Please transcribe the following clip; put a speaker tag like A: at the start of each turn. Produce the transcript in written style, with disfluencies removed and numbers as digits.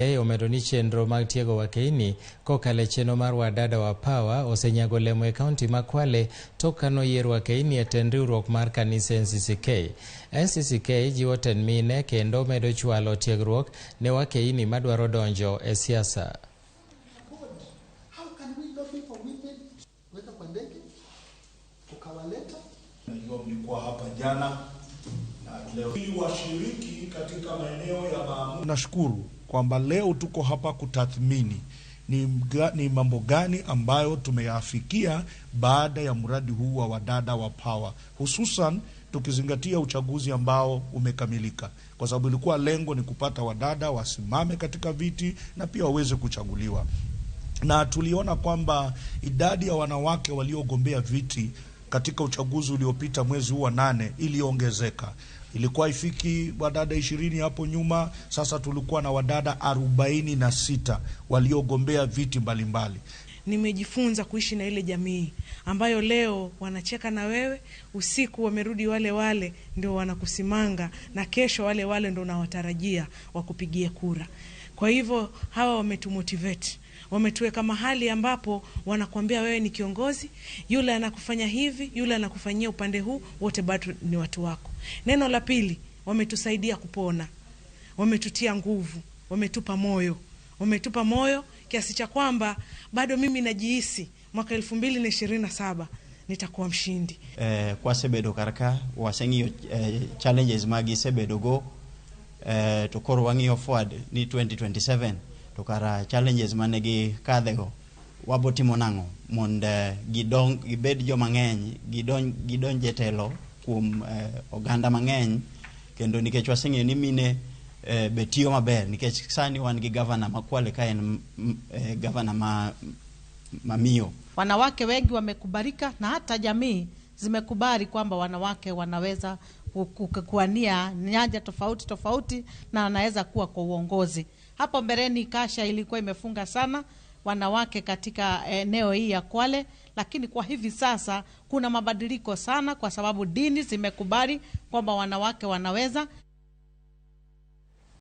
A: Omedoni chenro mag tiego wakeini kokale chenro mar wadada wa Power osenyago lemo e kaunti ma Kwale tok kano yier wakeini e tend riwruok mar kanisa NCCK. NCCK jiwo tend mine kendo medo chwalo tiegruok ne wakeini madwaro donjo e siasa.
B: Mlikuwa hapa jana na leo washiriki katika maeneo ya maamuzi. Nashukuru kwamba leo tuko hapa kutathmini ni mambo gani ambayo tumeyafikia baada ya mradi huu wa wadada wa Power, hususan tukizingatia uchaguzi ambao umekamilika, kwa sababu ilikuwa lengo ni kupata wadada wasimame katika viti na pia waweze kuchaguliwa. Na tuliona kwamba idadi ya wanawake waliogombea viti katika uchaguzi uliopita mwezi huu wa 8 iliongezeka. Ilikuwa ifiki wadada 20 hapo nyuma, sasa tulikuwa na wadada 46 waliogombea viti mbalimbali.
C: Nimejifunza kuishi na ile jamii ambayo leo wanacheka na wewe, usiku wamerudi wale ndio wanakusimanga, na kesho wale ndio unawatarajia wakupigie kura. Kwa hivyo hawa wametumotivate, wametuweka mahali ambapo wanakuambia wewe ni kiongozi, yule anakufanya hivi, yule anakufanyia upande huu, wote bado ni watu wako. Neno la pili, wametusaidia kupona, wametutia nguvu, wametupa moyo kiasi cha kwamba bado mimi najihisi mwaka 2027 nitakuwa mshindi.
D: Kwa sebedo karaka wasengi challenges magi sebedo go to korwangi forward ni 2027 to kara challenges manegi kadego wabotimo nango monde gibed jo mangeny gidon jetelo kum oganda mangeny, kendo nikech wasengi ni mine betio maber, nikech sani wan gi governor makwale ka en governor mamio.
E: Wanawake wengi wamekubalika na hata jamii zimekubali kwamba wanawake wanaweza kuwania nyanja tofauti na wanaweza kuwa kwa uongozi. Hapo mbeleni kasha ilikuwa imefunga sana wanawake katika eneo hii ya Kwale, lakini kwa hivi sasa kuna mabadiliko sana kwa sababu dini zimekubali kwamba wanawake wanaweza.